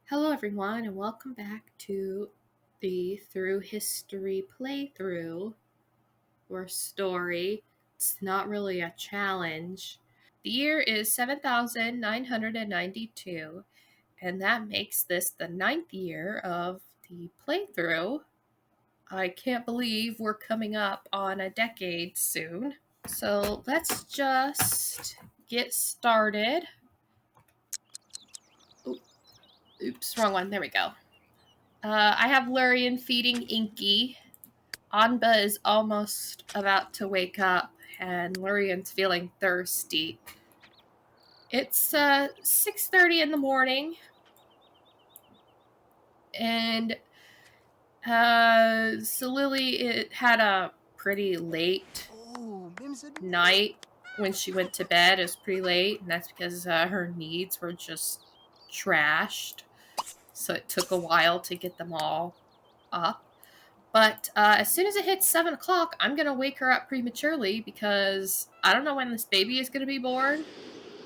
Hello, everyone, and welcome back to the Through History playthrough or story. It's not really a challenge. The year is 7,992, and that makes this the 9th year of the playthrough. I can't believe we're coming up on a decade soon. So let's just get started. Oops, wrong one. There we go. I have Lurian feeding Inky. Anba is almost about to wake up, and Lurian's feeling thirsty. It's 6:30 in the morning, and Silili it had a pretty late night when she went to bed. It was pretty late, and that's because her needs were just trashed. So it took a while to get them all up. But as soon as it hits 7 o'clock, I'm going to wake her up prematurely because I don't know when this baby is going to be born.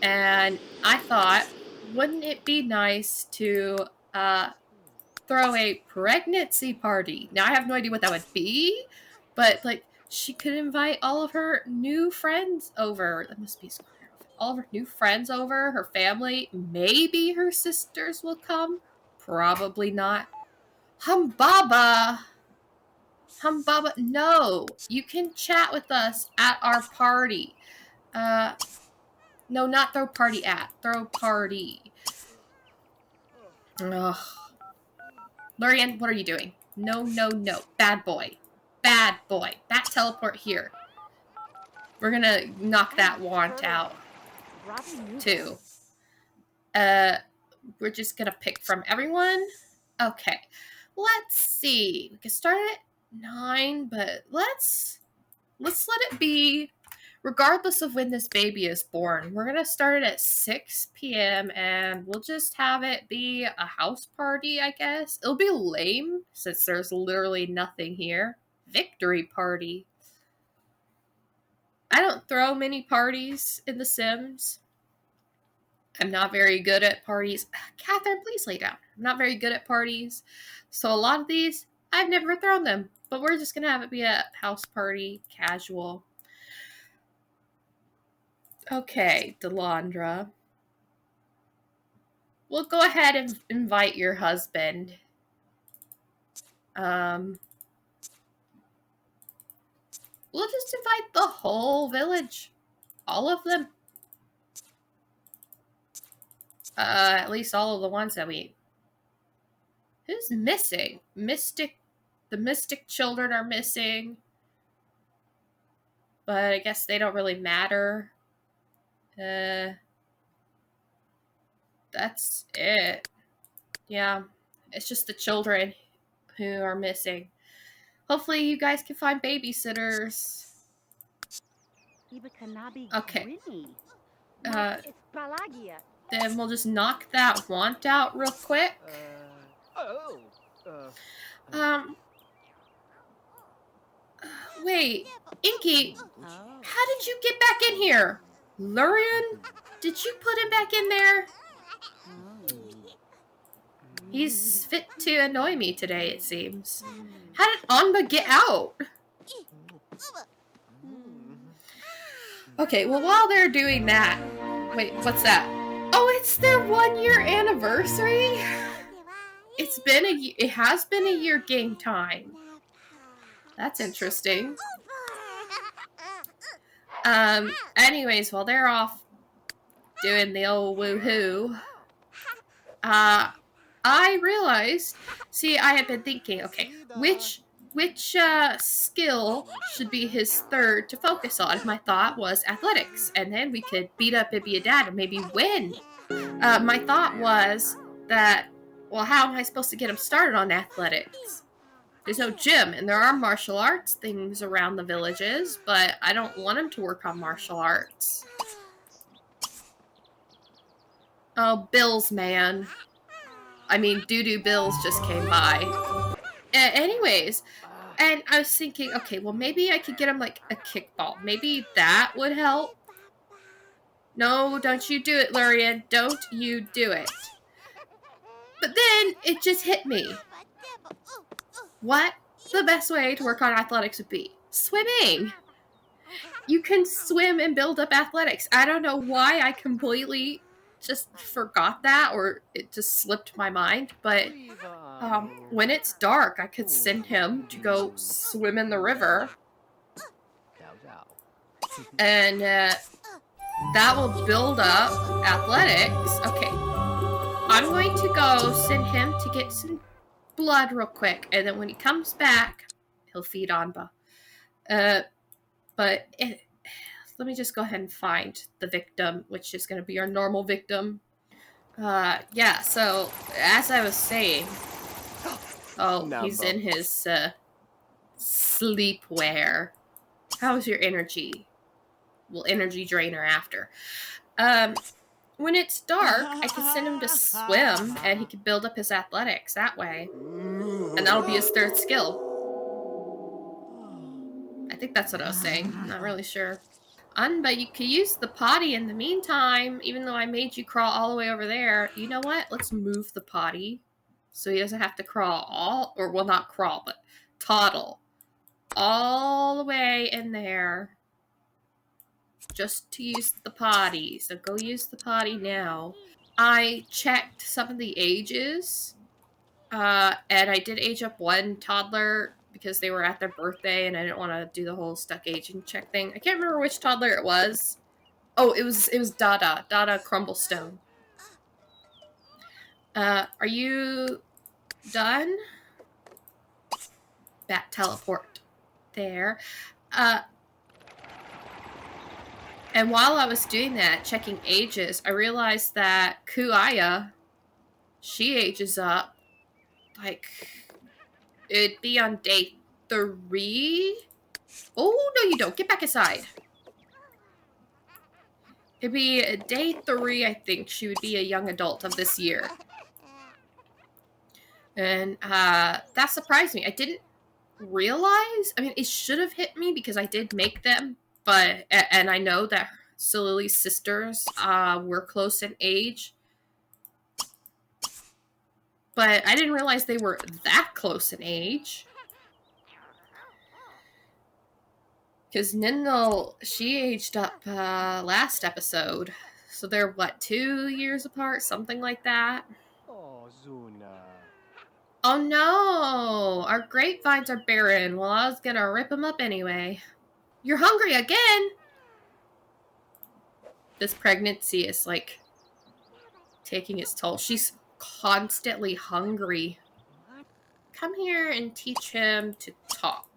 And I thought, wouldn't it be nice to throw a pregnancy party? Now, I have no idea what that would be, but like she could invite all of her new friends over. That must be all of her new friends over, her family. Maybe her sisters will come. Probably not. Humbaba! Humbaba, no! You can chat with us at our party. No, not throw party at. Throw party. Ugh. Lurian, what are you doing? No, no, no. Bad boy. Bad boy. That teleport here. We're gonna knock that want out, too. We're just gonna pick from everyone. Okay. Let's see. We can start at 9, but let's let it be. Regardless of when this baby is born, we're going to start it at 6 p.m. and we'll just have it be a house party, I guess. It'll be lame since there's literally nothing here. Victory party. I don't throw many parties in The Sims. I'm not very good at parties. Catherine, please lay down. I'm not very good at parties. So a lot of these, I've never thrown them. But we're just going to have it be a house party, casual. Okay, Delandra. We'll go ahead and invite your husband. We'll just invite the whole village. All of them. At least all of the ones that we... Who's missing? The Mystic children are missing. But I guess they don't really matter. That's it. Yeah. It's just the children who are missing. Hopefully you guys can find babysitters. Okay. Then we'll just knock that want out real quick. Wait, Inky, how did you get back in here? Lurian, did you put him back in there? He's fit to annoy me today, it seems. How did Anba get out? Okay, well, while they're doing that... Wait, what's that? Oh, it's their 1-year anniversary? It has been a year game time. That's interesting. Anyways, while they're off doing the old woohoo, I realized, see, I had been thinking, okay, which skill should be his third to focus on? My thought was athletics, and then we could beat up Ibby and Dad and maybe win. My thought was that, well, how am I supposed to get him started on athletics? There's no gym, and there are martial arts things around the villages, but I don't want him to work on martial arts. Oh, Bills, man. I mean, Doo-Doo Bills just came by. Anyways, and I was thinking, okay, well, maybe I could get him, like, a kickball. Maybe that would help. No, don't you do it, Lurian. Don't you do it. But then then it just hit me. What the best way to work on athletics would be? Swimming. You can swim and build up athletics. I don't know why I completely just forgot that, or it just slipped my mind, but when it's dark, I could send him to go swim in the river, and that will build up athletics. Okay, I'm going to go send him to get some blood real quick, and then when he comes back, he'll feed Anba. But let me just go ahead and find the victim, which is going to be our normal victim. Yeah, so as I was saying, he's in his sleepwear. How's your energy? Well, energy drainer after. When it's dark, I can send him to swim, and he can build up his athletics that way. And that'll be his third skill. I think that's what I was saying. I'm not really sure. But you could use the potty in the meantime, even though I made you crawl all the way over there. You know what? Let's move the potty so he doesn't have to crawl not crawl, but toddle all the way in there just to use the potty. So go use the potty now. I checked some of the ages, and I did age up one toddler because they were at their birthday, and I didn't want to do the whole stuck aging check thing. I can't remember which toddler it was. Oh, it was Dada Crumblestone. Are you done? Bat teleport there. And while I was doing that, checking ages, I realized that Kuaya, she ages up, like, it'd be on day 3. Oh, no you don't. Get back inside. It'd be day 3, I think. She would be a young adult of this year. And that surprised me. I didn't realize. I mean, it should have hit me because I did make them. And I know that Silili's sisters were close in age. But I didn't realize they were that close in age. Because Nindle, she aged up last episode. So they're, what, 2 years apart? Something like that. Oh, Zuna. Oh no! Our grapevines are barren. Well, I was gonna rip them up anyway. You're hungry again? This pregnancy is, like, taking its toll. She's constantly hungry. Come here and teach him to talk.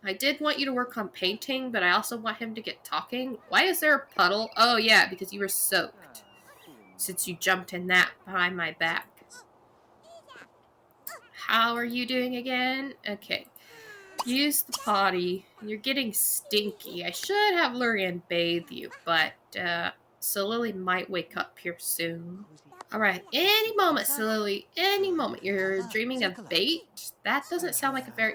I did want you to work on painting, but I also want him to get talking. Why is there a puddle? Oh, yeah, because you were soaked. Since you jumped in that behind my back. How are you doing again? Okay. Use the potty. You're getting stinky. I should have Lurian bathe you, but Silili might wake up here soon. Alright, any moment, Silili. Any moment. You're dreaming of bait? That doesn't sound like a very...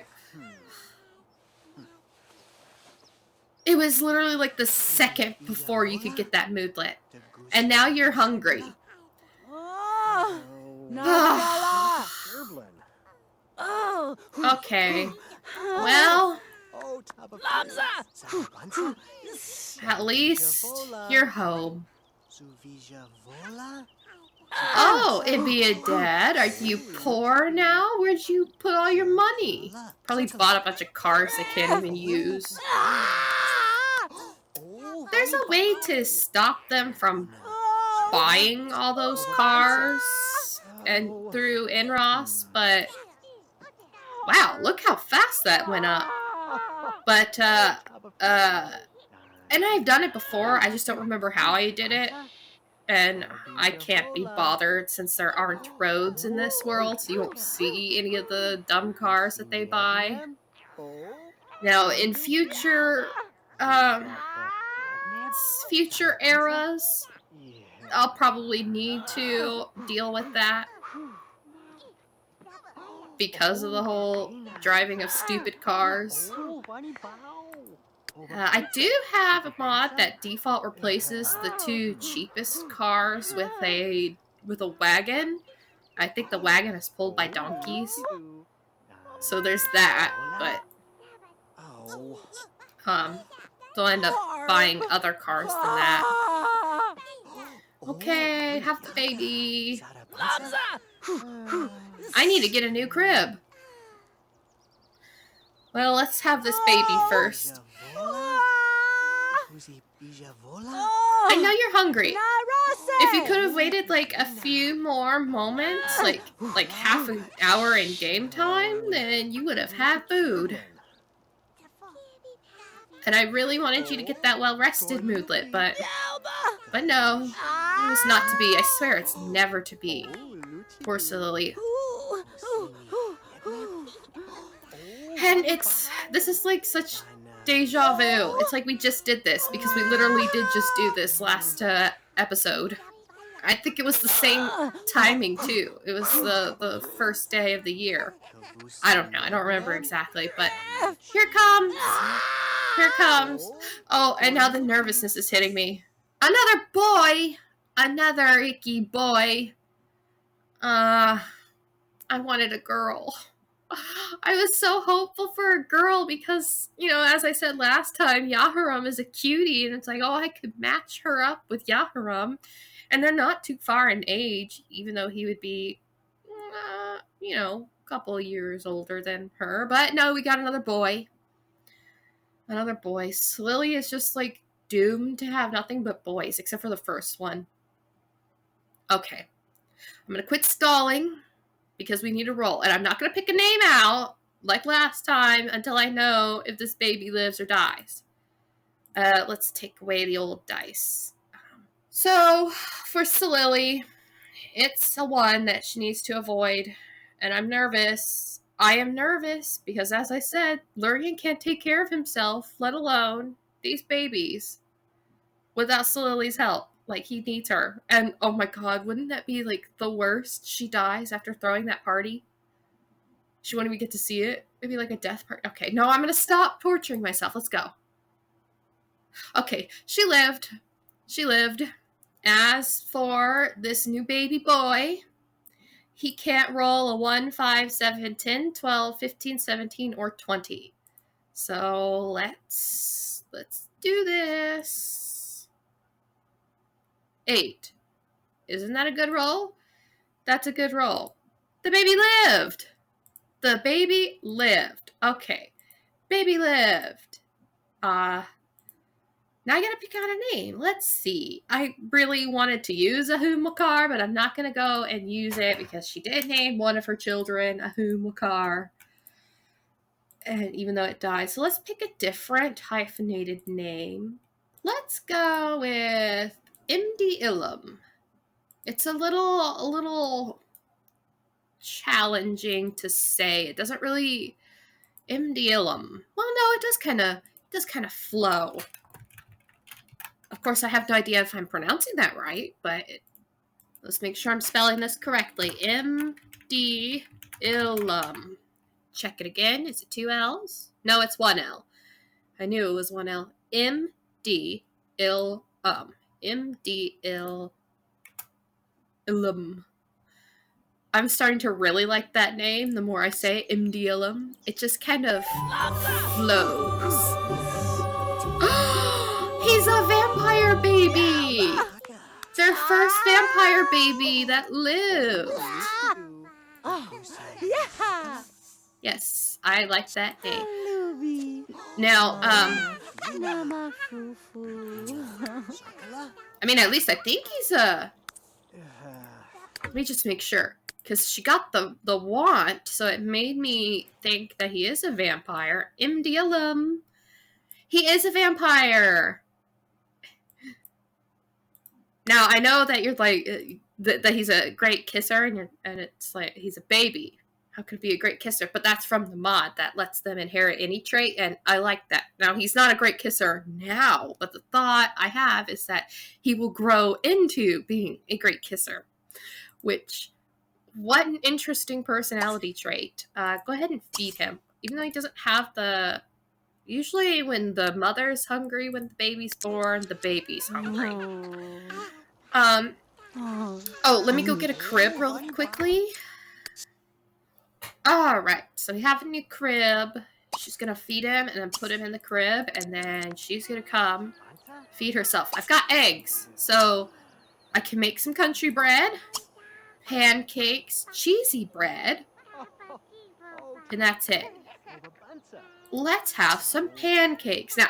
It was literally like the second before you could get that mood lit. And now you're hungry. Okay. Well, at least you're home. Oh, Ibia Dad, are you poor now? Where'd you put all your money? Probably bought a bunch of cars they can't even use. There's a way to stop them from buying all those cars and through Inros, but wow, look how fast that went up. But and I've done it before, I just don't remember how I did it. And I can't be bothered since there aren't roads in this world, so you won't see any of the dumb cars that they buy. Now, in future eras, I'll probably need to deal with that because of the whole driving of stupid cars. I do have a mod that default replaces the 2 cheapest cars with a wagon, I think the wagon is pulled by donkeys. So there's that, but they'll end up buying other cars than that. Okay, have the baby. I need to get a new crib. Well, let's have this baby first. I know you're hungry. If you could have waited like a few more moments, like half an hour in game time, then you would have had food. And I really wanted you to get that well-rested moodlet, but no, it was not to be. I swear it's never to be. Poor Silili. And this is like such deja vu. It's like we just did this because we literally did just do this last episode. I think it was the same timing too. It was the first day of the year. I don't know. I don't remember exactly, but here it comes. Here it comes. Oh, and now the nervousness is hitting me. Another boy. Another icky boy. I wanted a girl. I was so hopeful for a girl because, you know, as I said last time, Yaharam is a cutie, and it's like, oh, I could match her up with Yaharam, and they're not too far in age, even though he would be, you know, a couple of years older than her. But no, we got another boy. Another boy. Silili is just, like, doomed to have nothing but boys, except for the first one. Okay. I'm gonna quit stalling, because we need to roll. And I'm not going to pick a name out, like last time, until I know if this baby lives or dies. Let's take away the old dice. So, for Silili, it's a one that she needs to avoid. And I'm nervous. I am nervous, because as I said, Lurian can't take care of himself, let alone these babies, without Silili's help. Like, he needs her. And, oh my god, wouldn't that be, like, the worst? She dies after throwing that party. She wouldn't even get to see it. Maybe like a death party. Okay, no, I'm gonna stop torturing myself. Let's go. Okay, she lived. She lived. As for this new baby boy, he can't roll a 1, 5, 7, 10, 12, 15, 17, or 20. So let's do this. 8. Isn't that a good roll? That's a good roll. The baby lived. The baby lived. Okay. Baby lived. Now I gotta pick out a name. Let's see. I really wanted to use Ahumakar, but I'm not gonna go and use it because she did name one of her children Ahumakar. And even though it died. So let's pick a different hyphenated name. Let's go with Imdi Ilum. It's a little challenging to say. It doesn't really Imdi Ilum. Well, no, it does kind of flow. Of course, I have no idea if I'm pronouncing that right, but let's make sure I'm spelling this correctly. M-D Ilum. Check it again. Is it 2 L's? No, it's 1 L. I knew it was 1 L. M-D Ilum. M-D Ilum. I'm starting to really like that name the more I say M-D Ilum. It just kind of flows. He's a vampire baby! Their first vampire baby that lived. Yeah. Yes, I like that name. Now, I mean, at least I think he's a... Let me just make sure. Because she got the want, so it made me think that he is a vampire. Imdialum. He is a vampire. Now, I know that you're like, that he's a great kisser, and it's like, he's a baby. How could he be a great kisser? But that's from the mod that lets them inherit any trait, and I like that. Now, he's not a great kisser now, but the thought I have is that he will grow into being a great kisser. Which, what an interesting personality trait. Go ahead and feed him. Even though he doesn't have the... Usually when the mother's hungry when the baby's born, the baby's hungry. Oh, let me go get a crib real quickly. Alright, so we have a new crib. She's gonna feed him and then put him in the crib, and then she's gonna come feed herself. I've got eggs, so I can make some country bread, pancakes, cheesy bread, and that's it. Let's have some pancakes. Now,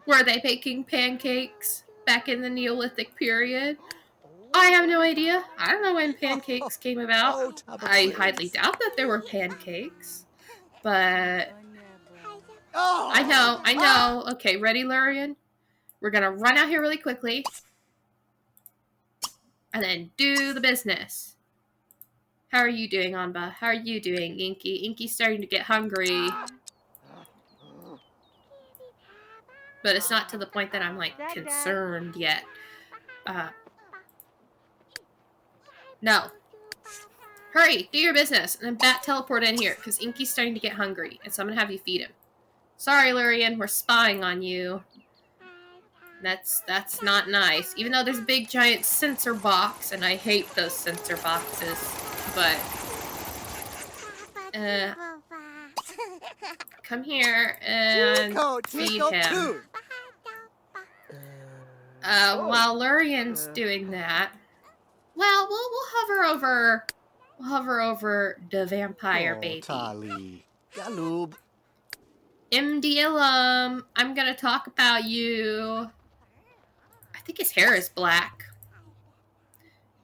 were they baking pancakes back in the Neolithic period? I have no idea. I don't know when pancakes came about. I highly doubt that there were pancakes. But I know. Okay, ready, Lurian? We're gonna run out here really quickly. And then do the business. How are you doing, Anba? How are you doing, Inky? Inky's starting to get hungry. But it's not to the point that I'm, like, concerned yet. No. Hurry, do your business. And then Bat teleport in here, because Inky's starting to get hungry. And so I'm going to have you feed him. Sorry, Lurian, we're spying on you. That's not nice. Even though there's a big giant sensor box, and I hate those sensor boxes. But, come here and feed him. While Lurian's doing that, well, we'll hover over the vampire baby. Tali. Galoob. MD Ilum, I'm gonna talk about you. I think his hair is black.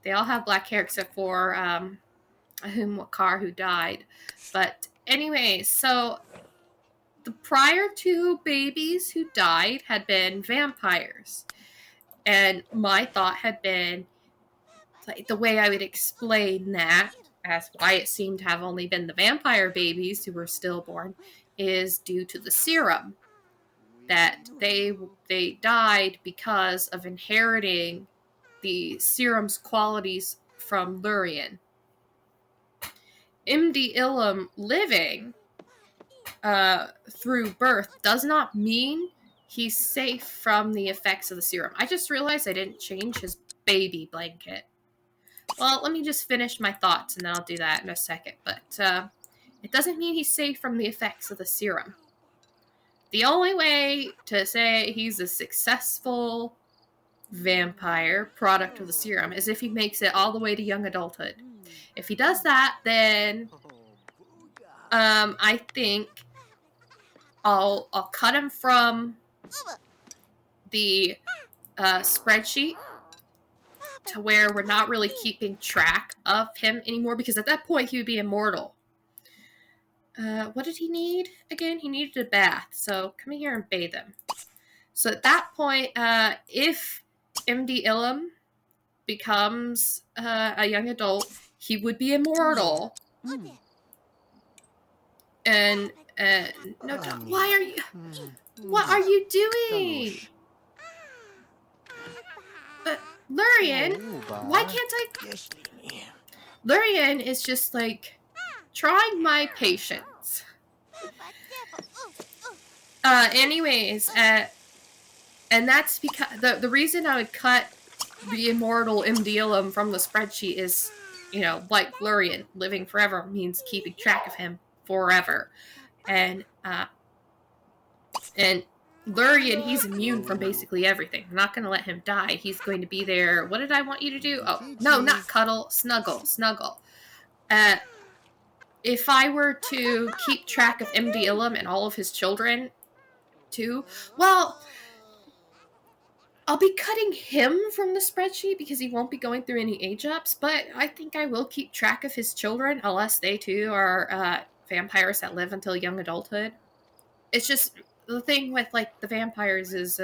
They all have black hair except for Wakar, who died. But anyway, so the prior two babies who died had been vampires. And my thought had been, like, the way I would explain that, as why it seemed to have only been the vampire babies who were stillborn, is due to the serum. That they died because of inheriting the serum's qualities from Lurian. MD Ilum living through birth does not mean he's safe from the effects of the serum. I just realized I didn't change his baby blanket. Well, let me just finish my thoughts, and then I'll do that in a second. But it doesn't mean he's safe from the effects of the serum. The only way to say he's a successful vampire product of the serum is if he makes it all the way to young adulthood. If he does that, then I think I'll cut him from the spreadsheet to where we're not really keeping track of him anymore, because at that point he would be immortal. What did he need again? He needed a bath, so come in here and bathe him. So at that point, if MD Ilum becomes a young adult, he would be immortal. And no, why are you? What are you doing? Lurian, why can't I? Lurian is just like trying my patience. Anyways, and that's because the reason I would cut the immortal MD Ilum from the spreadsheet is, you know, like Lurian, living forever means keeping track of him forever. And Lurian, he's immune from basically everything. I'm not going to let him die. He's going to be there. What did I want you to do? Oh, no, not cuddle. Snuggle. If I were to keep track of MD Ilum and all of his children, too, well, I'll be cutting him from the spreadsheet because he won't be going through any age ups, but I think I will keep track of his children, unless they, too, are vampires that live until young adulthood. It's just, the thing with, like, the vampires is,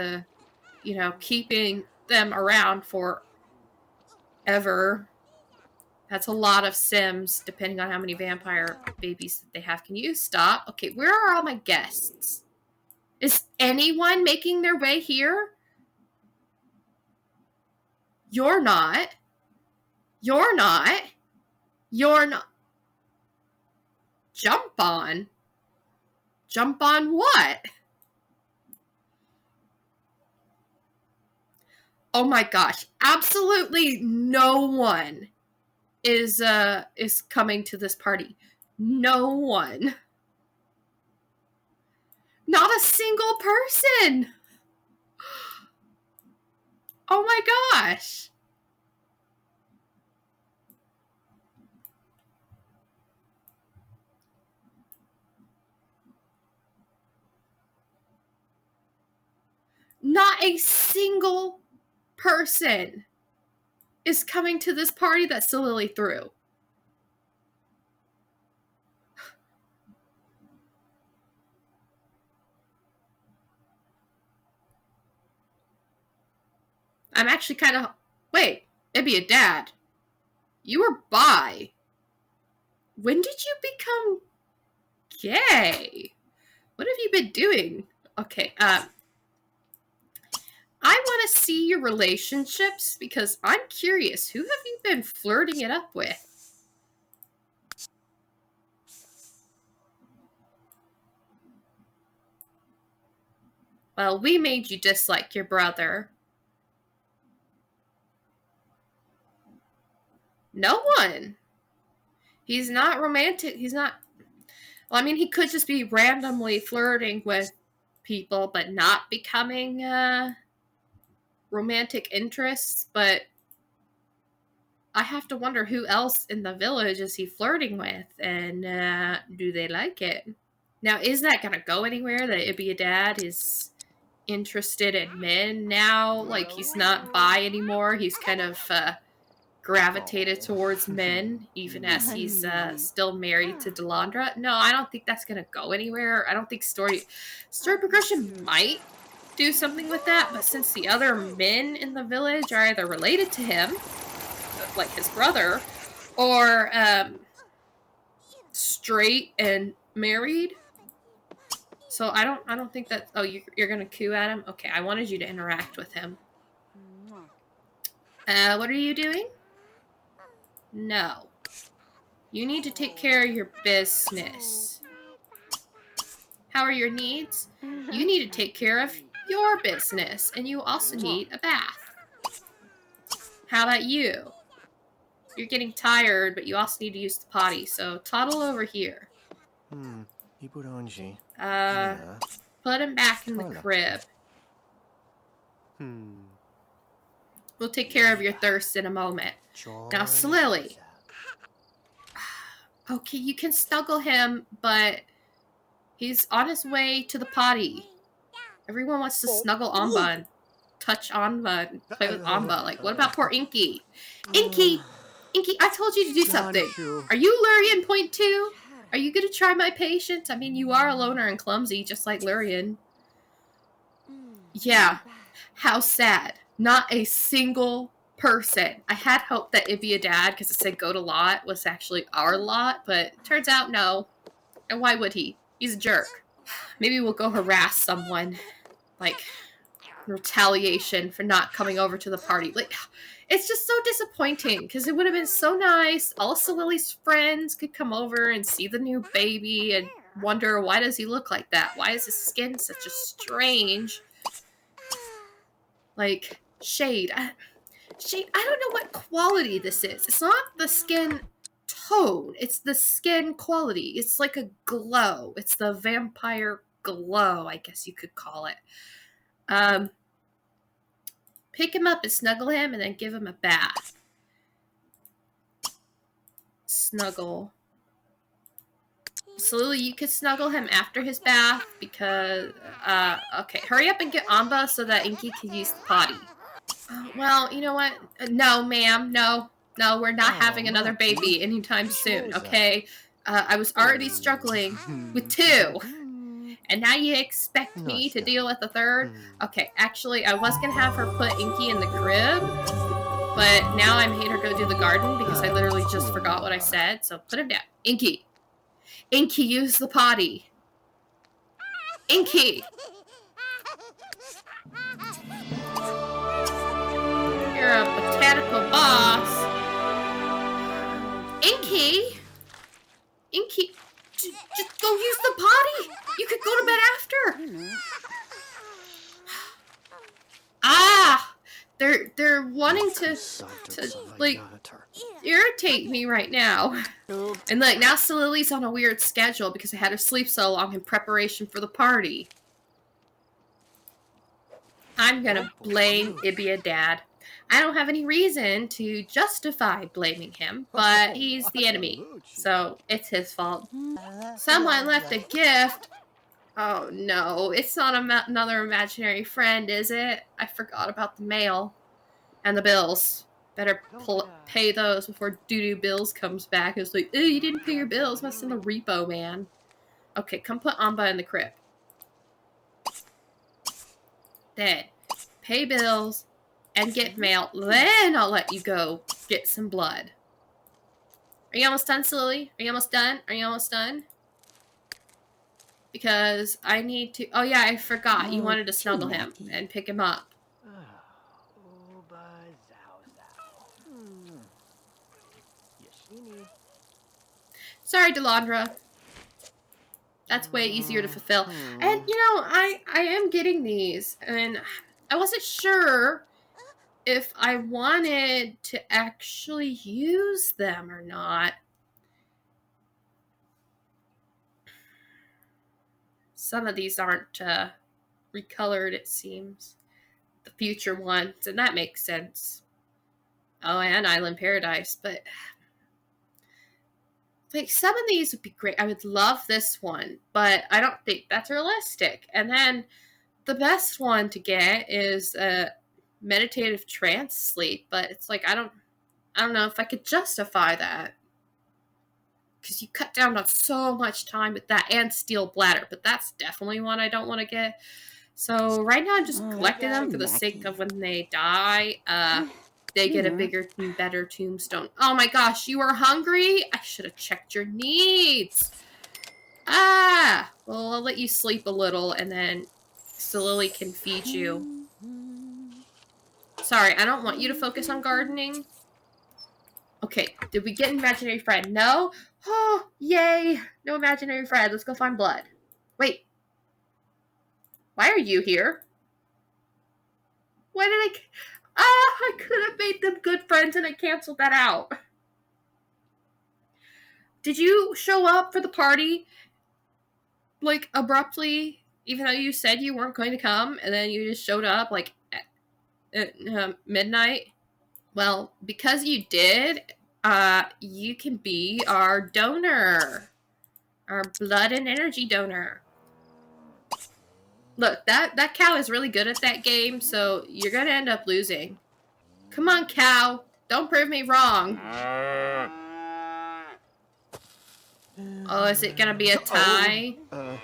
you know, keeping them around for ever. That's a lot of Sims, depending on how many vampire babies that they have. Can you stop? Okay, where are all my guests? Is anyone making their way here? You're not. You're not. You're not. Jump on? Jump on what? Oh my gosh. Absolutely no one is coming to this party. No one. Not a single person. Oh my gosh. Not a single person is coming to this party that Silili threw. I'm actually kind of... Wait, it'd be a dad. You were bi. When did you become gay? What have you been doing? Okay, I want to see your relationships because I'm curious. Who have you been flirting it up with? Well, we made you dislike your brother. No one. He's not romantic. He's not... Well, I mean, he could just be randomly flirting with people, but not becoming romantic interests. But I have to wonder who else in the village is he flirting with, and do they like it? Now, is that going to go anywhere, that Ibia Dad is interested in men now? Like, he's not bi anymore. He's kind of gravitated towards men, even as he's still married to Delandra. No, I don't think that's going to go anywhere. I don't think story progression might do something with that, but since the other men in the village are either related to him, like his brother, or straight and married. So I don't think that... Oh, you're gonna coo at him? Okay, I wanted you to interact with him. What are you doing? No. You need to take care of your business. How are your needs? You need to take care of your business, and you also need a bath. How about you? You're getting tired, but you also need to use the potty, so toddle over here. Put him back in the crib. We'll take care of your thirst in a moment. Now, Silili. Okay, you can snuggle him, but he's on his way to the potty. Everyone wants to snuggle Amba and touch Amba and play with Amba. Like, what about poor Inky? Inky! Inky, I told you to do something. Are you Lurian Point 2? Are you going to try my patience? I mean, you are a loner and clumsy, just like Lurian. Yeah. How sad. Not a single person. I had hoped that it'd be a dad, because it said go to lot, was actually our lot, but turns out no. And why would he? He's a jerk. Maybe we'll go harass someone. Like, retaliation for not coming over to the party. Like, it's just so disappointing, because it would have been so nice. All Silili's friends could come over and see the new baby and wonder, why does he look like that? Why is his skin such a strange, like, shade? I don't know what quality this is. It's not the skin tone. It's the skin quality. It's like a glow. It's the vampire glow, I guess you could call it. Pick him up and snuggle him, and then give him a bath. Snuggle. Silili, you could snuggle him after his bath, because, okay, hurry up and get Amba so that Inky can use the potty. Well, you know what? No, ma'am, no, we're not having another baby anytime soon, okay? I was already struggling with 2. And now you expect me to deal with a 3rd? Okay, actually, I was going to have her put Inky in the crib, but now I made her go do the garden because I literally just forgot what I said, so put him down. Inky! Inky, use the potty! Inky! You're a botanical boss. Inky! Inky, just go use the potty! You could go to bed after! They're wanting to like irritate me right now. And like now Silili's on a weird schedule because I had her sleep so long in preparation for the party. I'm gonna blame Ibia Dad. I don't have any reason to justify blaming him, but he's the enemy, so it's his fault. Someone left a gift. Oh no, it's not another imaginary friend, is it? I forgot about the mail and the bills. Better pay those before doo-doo bills comes back. It's like, you didn't pay your bills. Must in the repo, man. Okay, come put Amba in the crib. Then, pay bills and get mail. Then I'll let you go get some blood. Are you almost done, Silili? Are you almost done? Are you almost done? Because I need to... Oh yeah, I forgot. You wanted to snuggle him and pick him up. Sorry, Delandra. That's way easier to fulfill. And, you know, I am getting these. And I wasn't sure if I wanted to actually use them or not. Some of these aren't recolored, it seems. The future ones, and that makes sense. Oh, and Island Paradise, but... Like, some of these would be great. I would love this one, but I don't think that's realistic. And then the best one to get is a meditative trance sleep, but it's like I don't know if I could justify that. Because you cut down on so much time with that and steel bladder, but that's definitely one I don't want to get. So right now I'm just collecting them for the sake of when they die. They get a bigger and better tombstone. Oh my gosh, you are hungry? I should have checked your needs. Well, I'll let you sleep a little and then Silili can feed you. Sorry, I don't want you to focus on gardening. Okay, did we get an imaginary friend? No? Oh, yay! No imaginary friend. Let's go find blood. Wait. Why are you here? Why did I... I could have made them good friends and I canceled that out. Did you show up for the party, like, abruptly, even though you said you weren't going to come, and then you just showed up, like, at midnight? Well, because you did, you can be our donor. Our blood and energy donor. Look, that cow is really good at that game, so you're gonna end up losing. Come on, cow. Don't prove me wrong. Oh, is it gonna be a tie? Well,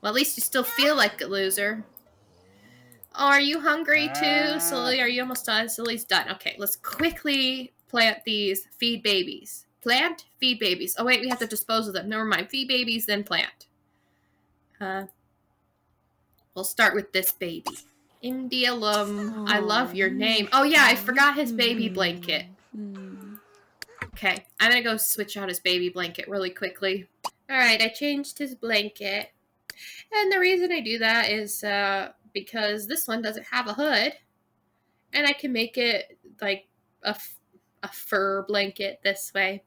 at least you still feel like a loser. Oh, are you hungry too? Silili, are you almost done? Silili's done. Okay, let's quickly plant these. Feed babies. Plant, feed babies. Oh, wait, we have to dispose of them. Never mind. Feed babies, then plant. We'll start with this baby. Indialum, I love your name. Oh, yeah, I forgot his baby blanket. Okay, I'm gonna go switch out his baby blanket really quickly. Alright, I changed his blanket. And the reason I do that is because this one doesn't have a hood. And I can make it like a fur blanket this way.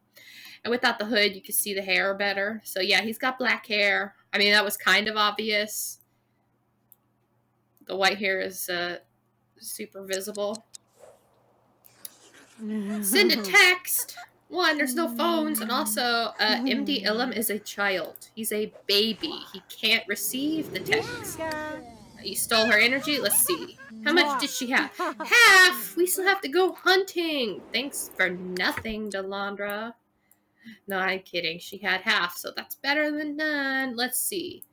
And without the hood, you can see the hair better. So yeah, he's got black hair. I mean, that was kind of obvious. The white hair is super visible. Send a text. One, there's no phones, and also MD Ilum is a child. He's a baby. He can't receive the text. You stole her energy? Let's see. How much did she have? Half! We still have to go hunting. Thanks for nothing, Delandra. No, I'm kidding. She had half, so that's better than none. Let's see.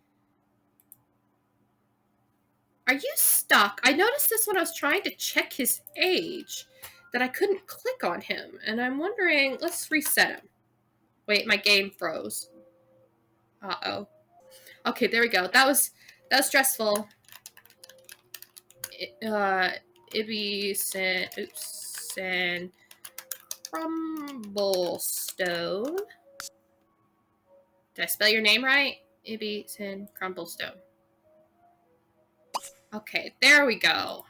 Are you stuck? I noticed this when I was trying to check his age, that I couldn't click on him. And I'm wondering, let's reset him. Wait, my game froze. Uh-oh. Okay, there we go. That was stressful. Ibby send crumble stone. Did I spell your name right? Ibisen Crumblestone. Okay, there we go.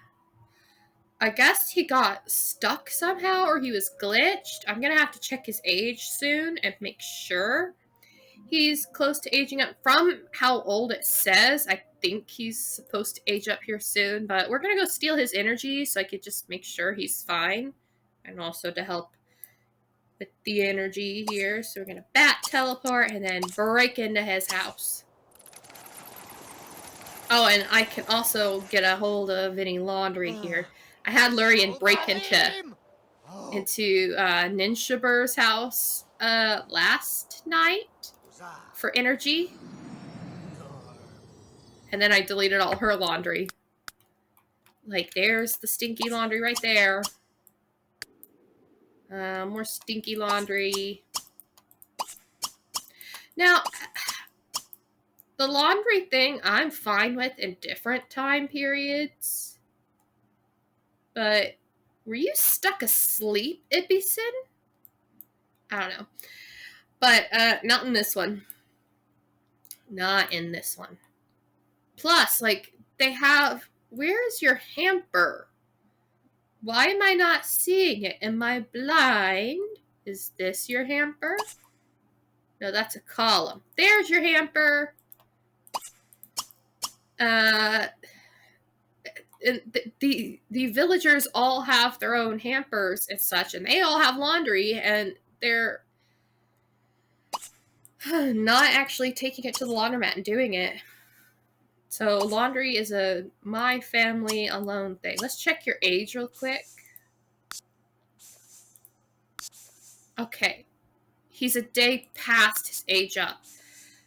I guess he got stuck somehow or he was glitched. I'm gonna have to check his age soon and make sure he's close to aging up. From how old it says, I think he's supposed to age up here soon, but we're gonna go steal his energy so I could just make sure he's fine. And also to help with the energy here. So we're gonna bat teleport and then break into his house. Oh, and I can also get a hold of any laundry here. I had Lurian break into Ninshabur's house last night for energy. And then I deleted all her laundry. Like, there's the stinky laundry right there. More stinky laundry. Now, the laundry thing I'm fine with in different time periods. But were you stuck asleep, Ibisen? I don't know. But not in this one. Not in this one. Plus, like, they have... Where's your hamper? Why am I not seeing it? Am I blind? Is this your hamper? No, that's a column. There's your hamper. The villagers all have their own hampers and such, and they all have laundry, and they're not actually taking it to the laundromat and doing it. So laundry is a my family alone thing. Let's check your age real quick. Okay. He's a day past his age up.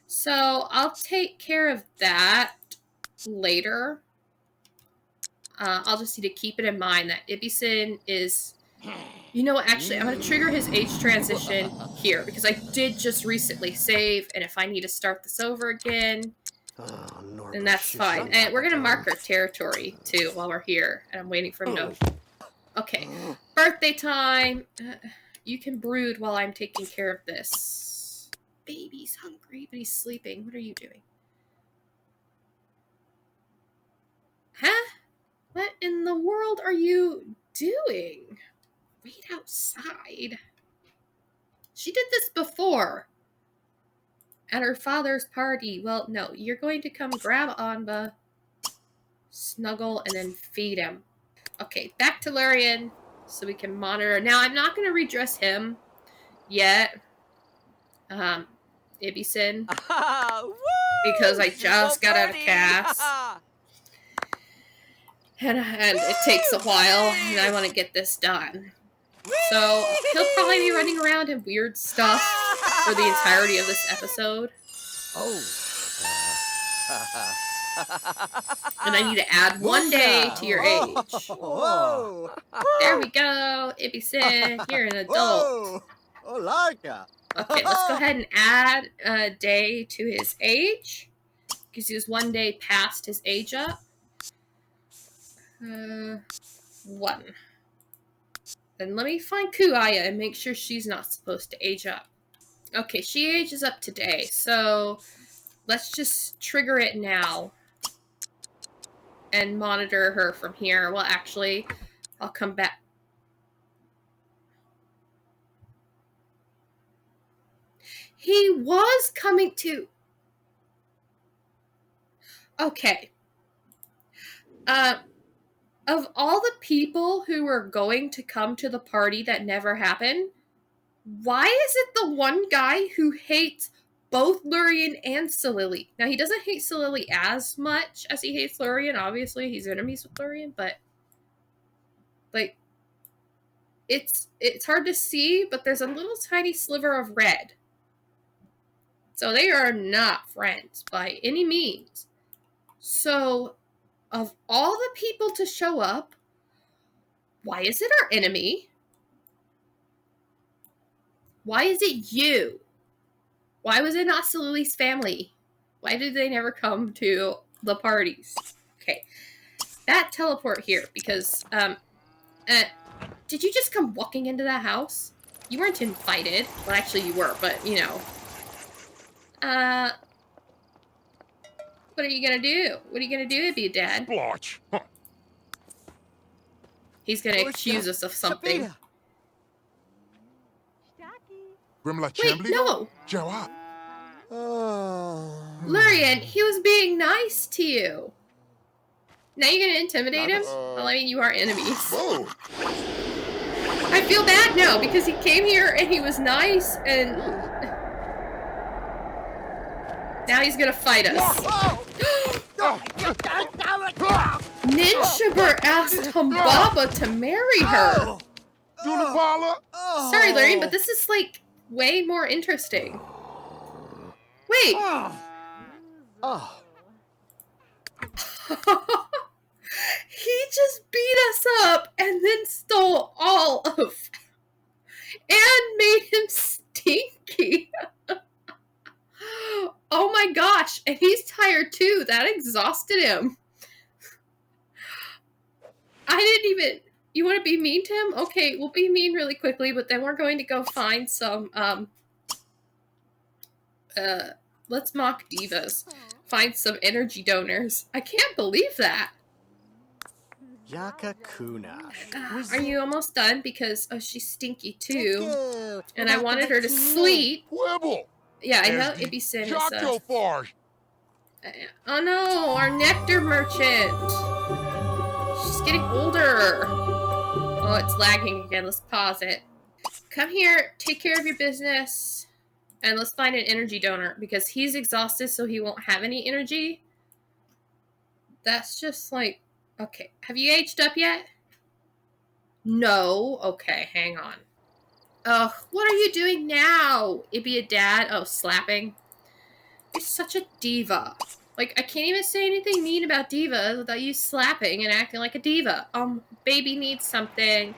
So I'll take care of that later. I'll just need to keep it in mind that Ibisen is... You know what? Actually, I'm going to trigger his age transition here because I did just recently save, and if I need to start this over again, then that's fine. And we're going to mark our territory, too, while we're here, and I'm waiting for him to... Okay. Birthday time. You can brood while I'm taking care of this. Baby's hungry, but he's sleeping. What are you doing? Huh? What in the world are you doing? Wait outside. She did this before. At her father's party. Well, no. You're going to come grab Anba, snuggle, and then feed him. Okay, back to Lurian so we can monitor. Now, I'm not going to redress him yet. Ibisen. Because I just got out of cast. And it takes a while, and I want to get this done. So, he'll probably be running around in weird stuff for the entirety of this episode. And I need to add 1 day to your age. There we go, Ibisen, you're an adult. Okay, let's go ahead and add a day to his age. Because he was 1 day past his age up. 1. Then let me find Kuaya and make sure she's not supposed to age up. Okay, she ages up today, so let's just trigger it now and monitor her from here. Well, actually, I'll come back. He was coming to... Okay. Of all the people who were going to come to the party that never happened, why is it the one guy who hates both Lurian and Silili? Now, he doesn't hate Silili as much as he hates Lurian. Obviously, he's enemies with Lurian, but... Like, it's hard to see, but there's a little tiny sliver of red. So they are not friends by any means. So, of all the people to show up, why is it our enemy? Why is it you? Why was it not Silili's family? Why did they never come to the parties? Okay. That teleport here, because, did you just come walking into that house? You weren't invited. Well, actually you were, but, you know. What are you gonna do? What are you gonna do to be dad? Splotch. Huh. He's gonna accuse us of something. Wait, no! Działa. Lurian, he was being nice to you. Now you're gonna intimidate him? Well, I mean, you are enemies. Whoa. I feel bad now because he came here and he was nice and now he's gonna fight us. Ninjaber asked Humbaba to marry her. Sorry, Larry, but this is like way more interesting. Wait. He just beat us up and then stole all of and made him stinky. Oh my gosh, and he's tired too. That exhausted him. I didn't even... You want to be mean to him? Okay, we'll be mean really quickly, but then we're going to go find some, let's mock divas. Find some energy donors. I can't believe that. Yaka Kuna. Are you almost done? Because, oh, she's stinky too. And I wanted her to sleep. Yeah, I know Ibby Sin is, oh no, our nectar merchant. She's getting older. Oh, it's lagging again. Let's pause it. Come here, take care of your business, and let's find an energy donor because he's exhausted, so he won't have any energy. That's just like, okay. Have you aged up yet? No. Okay, hang on. Ugh, what are you doing now? Ibby a dad? Oh, slapping. You're such a diva. Like, I can't even say anything mean about divas without you slapping and acting like a diva. Baby needs something.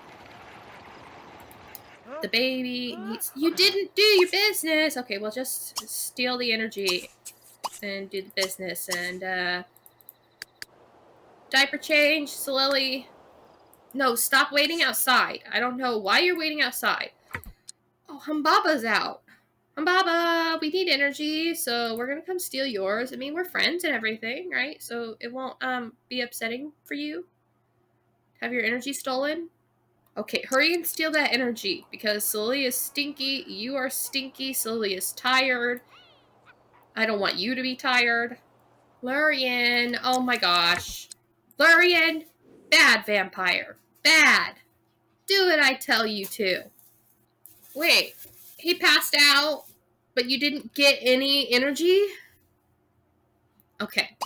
The baby needs... You didn't do your business! Okay, well, just steal the energy and do the business. And, diaper change, Silili. No, stop waiting outside. I don't know why you're waiting outside. Oh, Humbaba's out. Humbaba, we need energy, so we're gonna come steal yours. I mean, we're friends and everything, right? So it won't be upsetting for you. Have your energy stolen? Okay, hurry and steal that energy, because Silili is stinky, you are stinky, Silili is tired. I don't want you to be tired. Lurian, oh my gosh. Lurian, bad vampire. Bad. Do it, I tell you to. Wait, he passed out, but you didn't get any energy? Okay.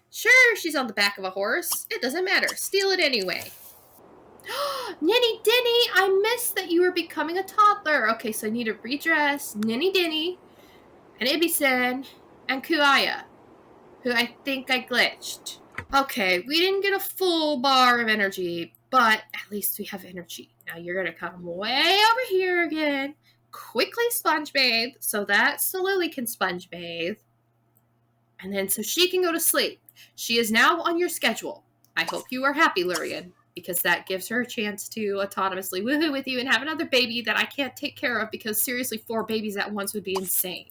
Sure, she's on the back of a horse. It doesn't matter. Steal it anyway. Ninny Dinny, I missed that you were becoming a toddler. Okay, so I need to redress Ninny Dinny and Ibisen and Kuaya, who I think I glitched. Okay, we didn't get a full bar of energy, but at least we have energy. Now you're gonna come way over here again, quickly sponge bathe so that Silili can sponge bathe, and then so she can go to sleep. She is now on your schedule. I hope you are happy, Lurian, because that gives her a chance to autonomously woohoo with you and have another baby that I can't take care of because seriously 4 babies at once would be insane.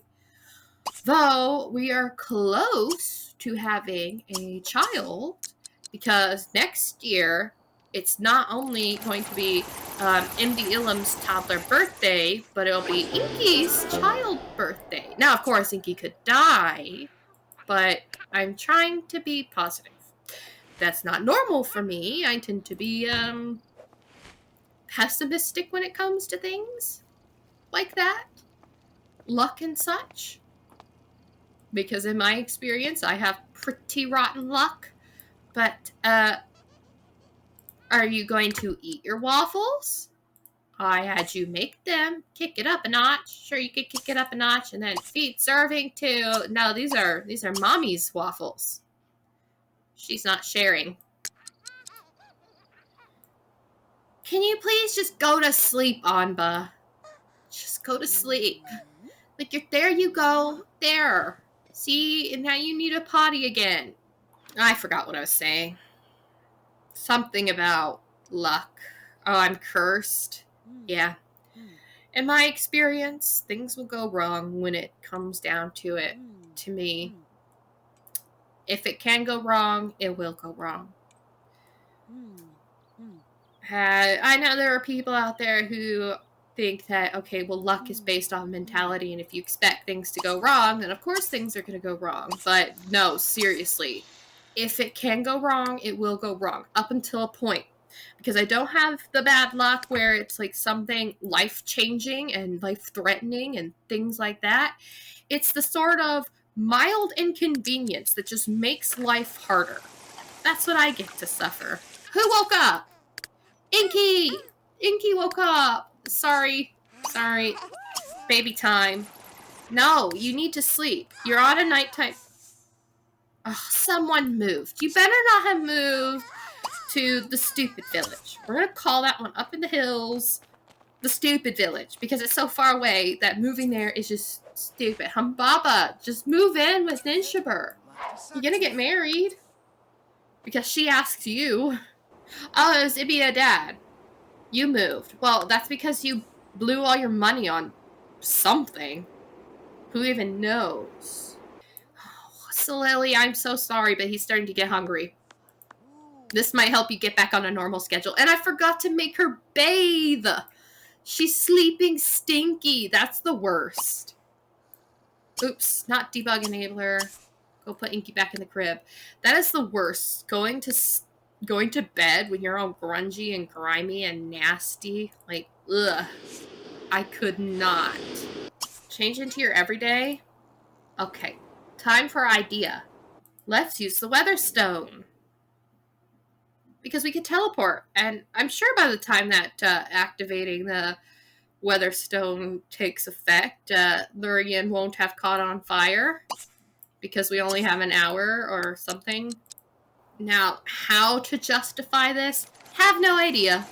Though we are close to having a child because next year it's not only going to be MD Ilham's toddler birthday, but it'll be Inky's child birthday. Now, of course, Inky could die, but I'm trying to be positive. That's not normal for me. I tend to be pessimistic when it comes to things like that. Luck and such. Because in my experience, I have pretty rotten luck. But, are you going to eat your waffles? I had you make them. Kick it up a notch. Sure, you could kick it up a notch and then feed serving too. No, these are mommy's waffles. She's not sharing. Can you please just go to sleep, Anba? Just go to sleep. Like, there you go. There. See, and now you need a potty again. I forgot what I was saying. Something about luck. Oh, I'm cursed. Yeah. In my experience, things will go wrong when it comes down to it, to me. If it can go wrong, it will go wrong. I know there are people out there who think that, okay, well, luck is based on mentality, and if you expect things to go wrong, then of course things are going to go wrong. But no, seriously, if it can go wrong, it will go wrong up until a point. Because I don't have the bad luck where it's like something life-changing and life-threatening and things like that. It's the sort of mild inconvenience that just makes life harder. That's what I get to suffer. Who woke up? Inky! Inky woke up! Sorry. Baby time. No, you need to sleep. You're on a nighttime. Oh, someone moved. You better not have moved to the stupid village. We're gonna call that one up in the hills the stupid village because it's so far away that moving there is just stupid. Humbaba, just move in with Ninshaber. You're gonna get married because she asks you. Oh, it was Ibia dad. You moved. Well, that's because you blew all your money on something. Who even knows? Oh, Silili, I'm so sorry, but he's starting to get hungry. This might help you get back on a normal schedule. And I forgot to make her bathe. She's sleeping stinky. That's the worst. Oops, not debug enabler. Go put Inky back in the crib. That is the worst. Going to bed when you're all grungy and grimy and nasty. Like, ugh. I could not. Change into your everyday. Okay. Time for idea. Let's use the weather stone. Because we can teleport. And I'm sure by the time that activating the weather stone takes effect, Lurian won't have caught on fire. Because we only have an hour or something. Now, how to justify this? Have no idea.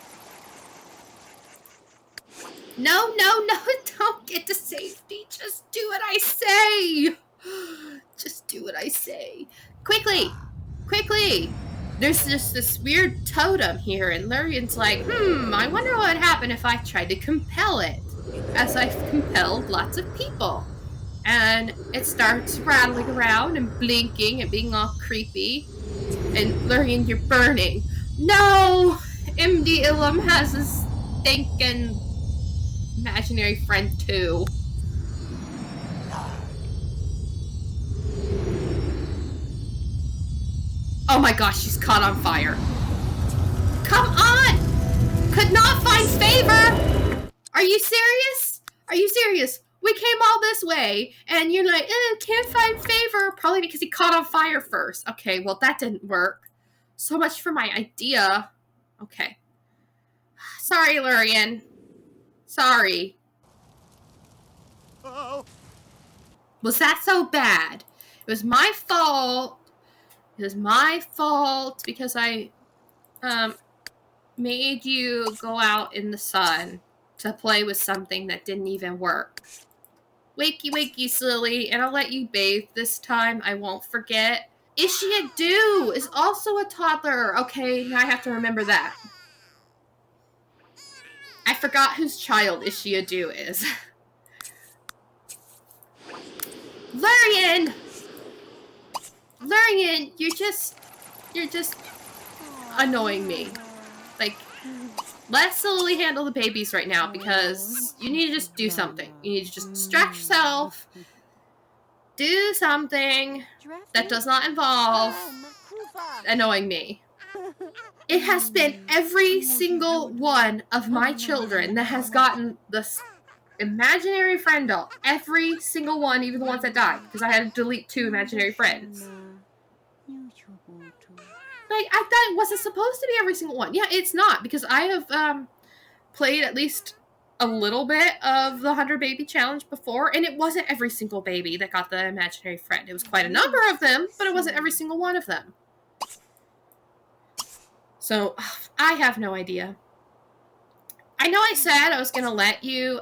No, don't get to safety. Just do what I say. Just do what I say. Quickly! There's just this weird totem here, and Lurian's like, I wonder what would happen if I tried to compel it. As I've compelled lots of people. And it starts rattling around and blinking and being all creepy. And Lurian, you're burning. No! MD Ilum has a stinking imaginary friend too. Oh my gosh, she's caught on fire. Come on! Could not find favor! Are you serious? We came all this way, and you're like, can't find favor. Probably because he caught on fire first. Okay, well, that didn't work. So much for my idea. Okay. Sorry, Lurian. Sorry. Oh. Was that so bad? It was my fault. It was my fault because I made you go out in the sun to play with something that didn't even work. Wakey, Silili, and I'll let you bathe this time. I won't forget. Ishia Do is also a toddler. Okay, now I have to remember that. I forgot whose child Ishia Do is. Lurian, you're just annoying me. Like, let Silili handle the babies right now because you need to just do something. You need to just distract yourself. Do something that does not involve annoying me. It has been every single one of my children that has gotten this imaginary friend doll. Every single one, even the ones that died, because I had to delete 2 imaginary friends. Like, I thought it wasn't supposed to be every single one. Yeah, it's not, because I have played at least a little bit of the 100 Baby Challenge before, and it wasn't every single baby that got the imaginary friend. It was quite a number of them, but it wasn't every single one of them. So, I have no idea. I know I said I was going to let you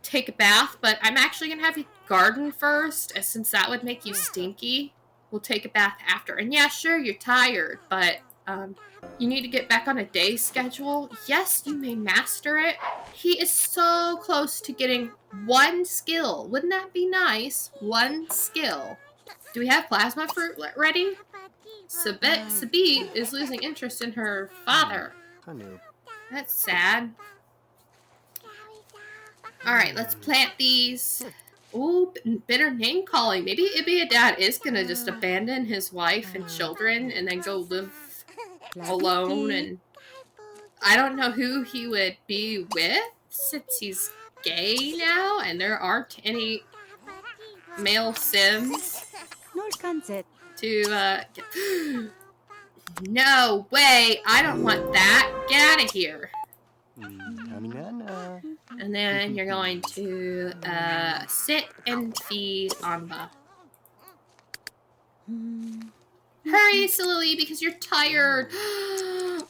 take a bath, but I'm actually going to have you garden first, since that would make you stinky. We'll take a bath after. And yeah, sure, you're tired, but You need to get back on a day schedule. Yes, you may master it. He is so close to getting one skill. Wouldn't that be nice? One skill. Do we have plasma fruit ready? Sabit is losing interest in her father. That's sad. Alright, let's plant these. Ooh, bitter name calling. Maybe Ibia Dad is gonna just abandon his wife and children and then go live alone, and I don't know who he would be with since he's gay now and there aren't any male Sims to get... No way, I don't want that. Get out of here. And then you're going to sit and feed Anba. Hurry, Silili, because you're tired.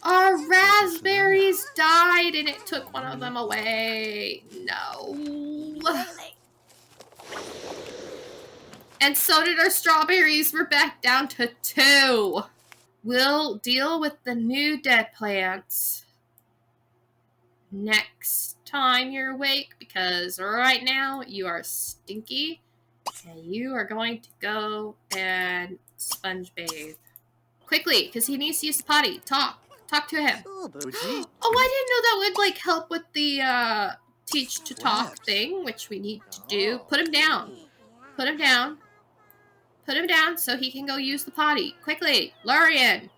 Our raspberries died and it took one of them away. No. And so did our strawberries. We're back down to 2. We'll deal with the new dead plants next time you're awake, because right now you are stinky and you are going to go and sponge bathe. Quickly, because he needs to use the potty. Talk to him. Oh, I didn't know that would like help with the teach to talk thing, which we need to do. Put him down. Put him down. Put him down so he can go use the potty. Quickly, Lurian.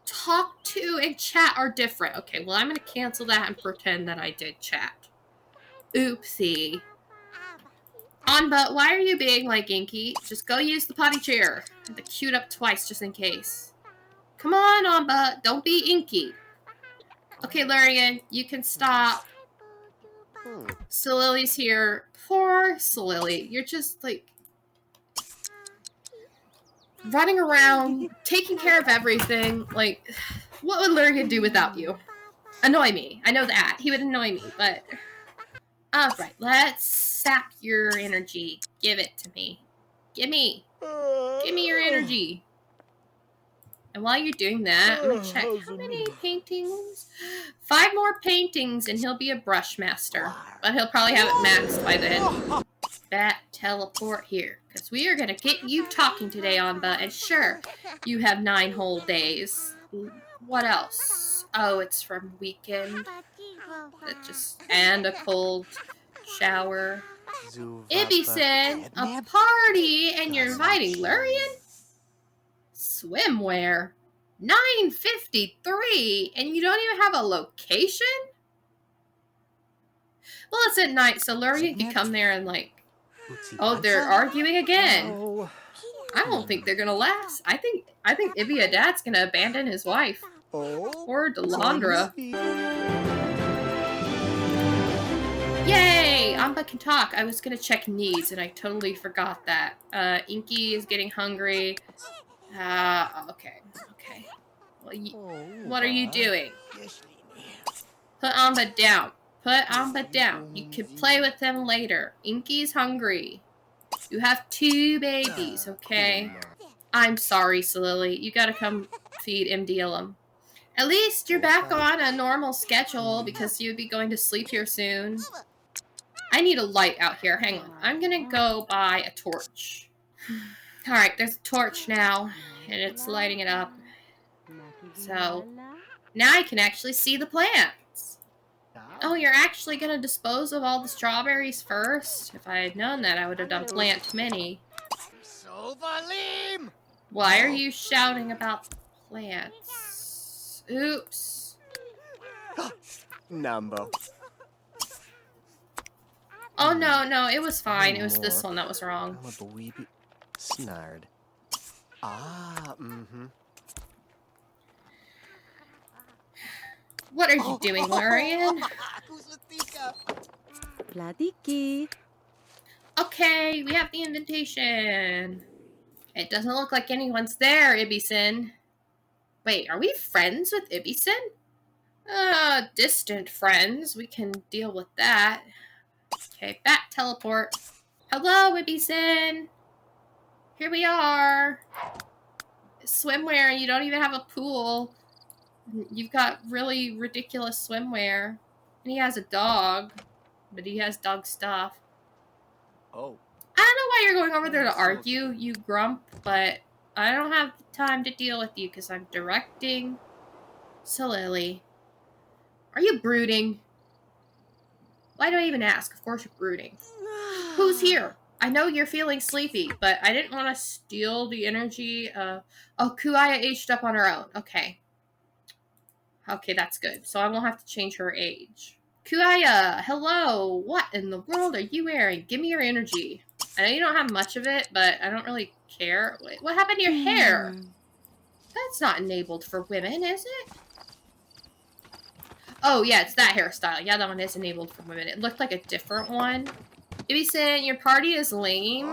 Talk to and chat are different. Okay, well, I'm going to cancel that and pretend that I did chat. Oopsie. Anba, why are you being like Inky? Just go use the potty chair. I have to queue it up twice just in case. Come on, Anba. Don't be Inky. Okay, Lurian, you can stop. Silili's here. Poor Silili. You're just, like, running around, taking care of everything. Like, what would Lurian do without you? Annoy me. I know that. He would annoy me, but... Alright, let's sap your energy. Give it to me. Give me your energy. And while you're doing that, I'm gonna check how many paintings. 5 more paintings and he'll be a brush master. But he'll probably have it maxed by then. Bat teleport here. Because we are gonna get you talking today, Anba. And sure, you have 9 whole days. What else? Oh, it's from weekend. And a cold shower. Ibisen, a party, and you're inviting Lurian? Swimwear. 9:53, and you don't even have a location? Well, it's at night, so Lurian can come there and like... Oh, they're arguing again. I don't think they're gonna last. I think Ibia Dad's gonna abandon his wife. Or Delandra. Yay! Anba can talk. I was gonna check needs, and I totally forgot that. Inky is getting hungry. Okay. Well, what are you doing? Put Anba down. Put Anba down. You can play with them later. Inky's hungry. You have 2 babies, okay? I'm sorry, Silili. You gotta come feed MDLM. At least you're back on a normal schedule because you'd be going to sleep here soon. I need a light out here. Hang on. I'm gonna go buy a torch. Alright, there's a torch now, and it's lighting it up. So, now I can actually see the plants. Oh, you're actually gonna dispose of all the strawberries first? If I had known that, I would have done plant many. Why are you shouting about the plants? Oops. Numbo. Oh, no, it was fine. It was this one that was wrong. Snarred. What are you doing, Lurian? Okay, we have the invitation. It doesn't look like anyone's there, Ibisen. Wait, are we friends with Ibisen? Distant friends. We can deal with that. Okay, back teleport. Hello, Ibisen. Here we are. Swimwear, you don't even have a pool. You've got really ridiculous swimwear. And he has a dog, but he has dog stuff. Oh. I don't know why you're going over there to So- argue, you grump, but I don't have time to deal with you because I'm directing Silili. Are you brooding? Why do I even ask? Of course you're brooding. Who's here? I know you're feeling sleepy, but I didn't want to steal the energy of... Oh, Kuaya aged up on her own. Okay. Okay, that's good. So I won't have to change her age. Kuaya, hello. What in the world are you wearing? Give me your energy. I know you don't have much of it, but I don't really care. Wait, what happened to your hair? That's not enabled for women, is it? Oh, yeah, it's that hairstyle. Yeah, that one is enabled for women. It looked like a different one. Ibisen, your party is lame.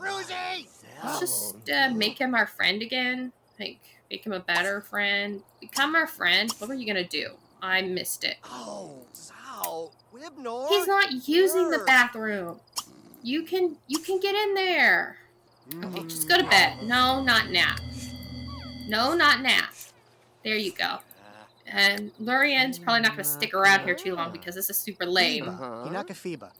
Let's just make him our friend again. Like, make him a better friend. Become our friend. What were you gonna do? I missed it. He's not using the bathroom. You can get in there. Okay, just go to bed. No, not nap. No, not nap. There you go. And Lurian's probably not going to stick around here too long because this is super lame. Hinakafiba.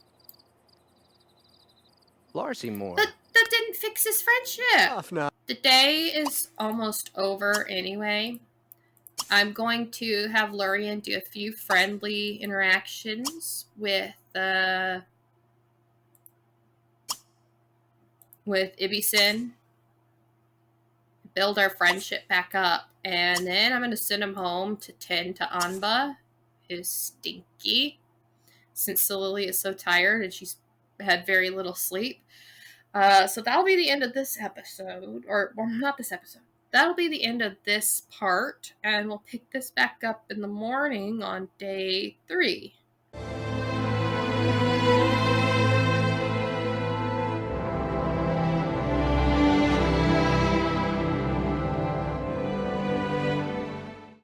Larcy But that didn't fix his friendship. Off now. The day is almost over anyway. I'm going to have Lurian do a few friendly interactions with Ibisen. Build our friendship back up. And then I'm going to send him home to tend to Anba, who's stinky, since Silili is so tired and she's had very little sleep. So that'll be the end of this episode. Or, well, not this episode. That'll be the end of this part. And we'll pick this back up in the morning on day 3.